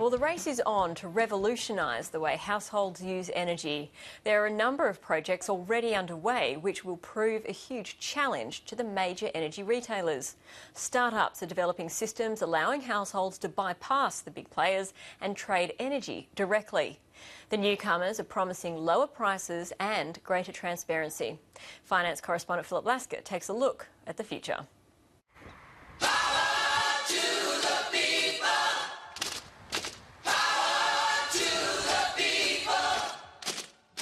Well, the race is on to revolutionise the way households use energy. There are a number of projects already underway which will prove a huge challenge to the major energy retailers. Startups are developing systems allowing households to bypass the big players and trade energy directly. The newcomers are promising lower prices and greater transparency. Finance correspondent Philip Lasker takes a look at the future.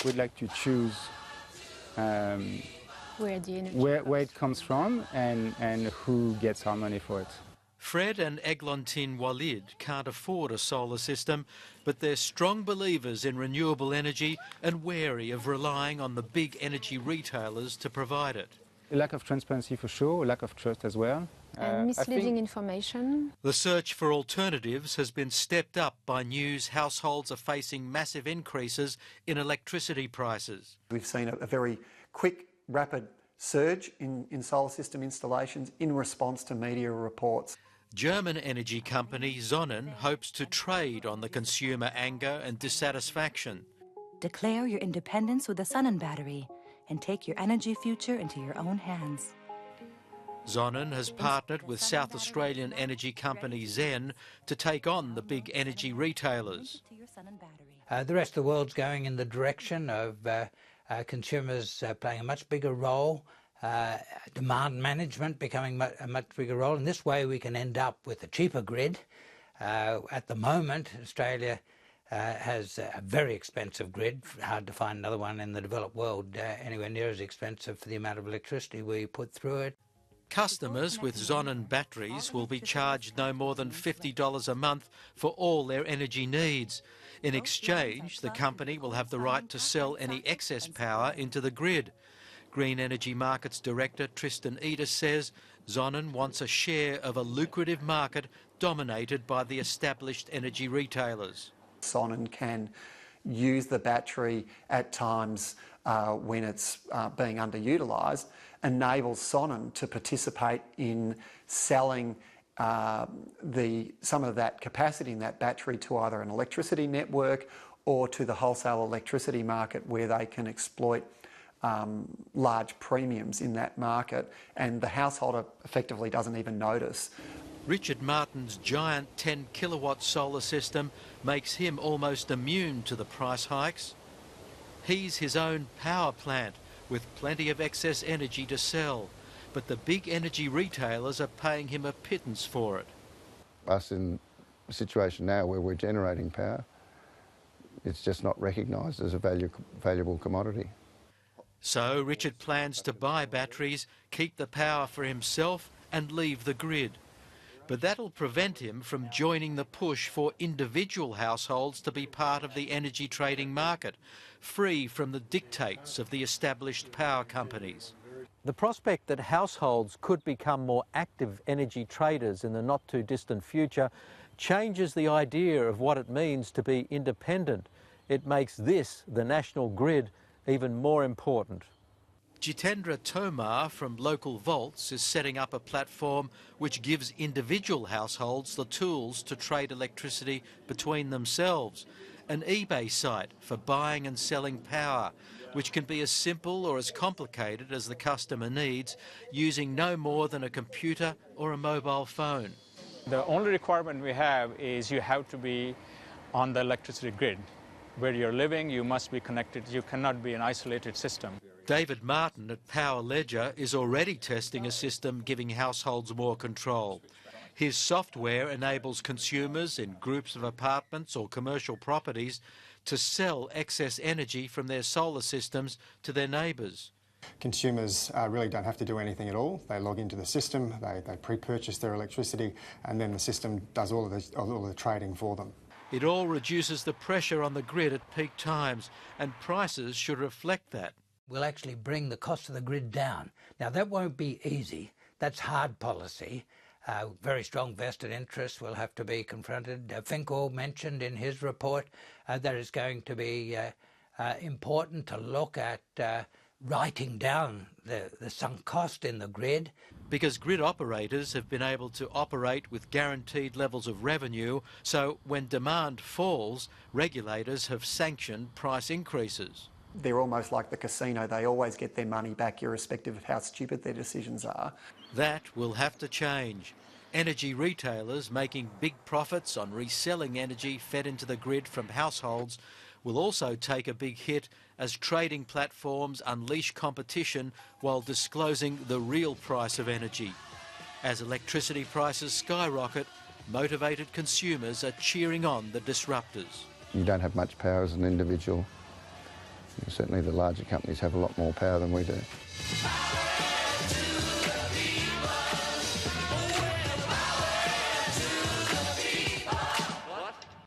We'd like to choose where it comes from and who gets our money for it. Fred and Eglantine Walid can't afford a solar system, but they're strong believers in renewable energy and wary of relying on the big energy retailers to provide it. A lack of transparency for sure, a lack of trust as well. And misleading information. The search for alternatives has been stepped up by news households are facing massive increases in electricity prices. We've seen a very quick, rapid surge in solar system installations in response to media reports. German energy company Sonnen hopes to trade on the consumer anger and dissatisfaction. Declare your independence with a sonnenBatterie and take your energy future into your own hands. Sonnen has partnered with South Australian energy company Zen to take on the big energy retailers. The rest of the world's going in the direction of consumers playing a much bigger role, demand management becoming a much bigger role, and this way we can end up with a cheaper grid. At the moment, Australia has a very expensive grid, hard to find another one in the developed world anywhere near as expensive for the amount of electricity we put through it. Customers with Sonnen batteries will be charged no more than $50 a month for all their energy needs. In exchange, the company will have the right to sell any excess power into the grid. Green Energy Markets Director Tristan Edis says Sonnen wants a share of a lucrative market dominated by the established energy retailers. Sonnen can use the battery at times when it's being underutilised, enables Sonnen to participate in selling some of that capacity in that battery to either an electricity network or to the wholesale electricity market, where they can exploit large premiums in that market, and the householder effectively doesn't even notice. Richard Martin's giant 10-kilowatt solar system makes him almost immune to the price hikes. He's his own power plant with plenty of excess energy to sell, but the big energy retailers are paying him a pittance for it. Us in a situation now where we're generating power, it's just not recognised as a valuable commodity. So Richard plans to buy batteries, keep the power for himself and leave the grid. But that'll prevent him from joining the push for individual households to be part of the energy trading market, free from the dictates of the established power companies. The prospect that households could become more active energy traders in the not-too-distant future changes the idea of what it means to be independent. It makes this, the national grid, even more important. Jitendra Tomar from Local Volts is setting up a platform which gives individual households the tools to trade electricity between themselves, an eBay site for buying and selling power, which can be as simple or as complicated as the customer needs, using no more than a computer or a mobile phone. The only requirement we have is you have to be on the electricity grid. Where you're living, you must be connected. You cannot be an isolated system. David Martin at Power Ledger is already testing a system giving households more control. His software enables consumers in groups of apartments or commercial properties to sell excess energy from their solar systems to their neighbours. Consumers really don't have to do anything at all. They log into the system, they pre-purchase their electricity, and then the system does all of the trading for them. It all reduces the pressure on the grid at peak times, and prices should reflect that. We'll actually bring the cost of the grid down. Now, that won't be easy. That's hard policy. Very strong vested interests will have to be confronted. Finkel mentioned in his report that it's going to be important to look at writing down the sunk cost in the grid. Because grid operators have been able to operate with guaranteed levels of revenue, so when demand falls, regulators have sanctioned price increases. They're almost like the casino. They always get their money back irrespective of how stupid their decisions are. That will have to change. Energy retailers making big profits on reselling energy fed into the grid from households will also take a big hit as trading platforms unleash competition while disclosing the real price of energy. As electricity prices skyrocket, motivated consumers are cheering on the disruptors. You don't have much power as an individual. Certainly the larger companies have a lot more power than we do.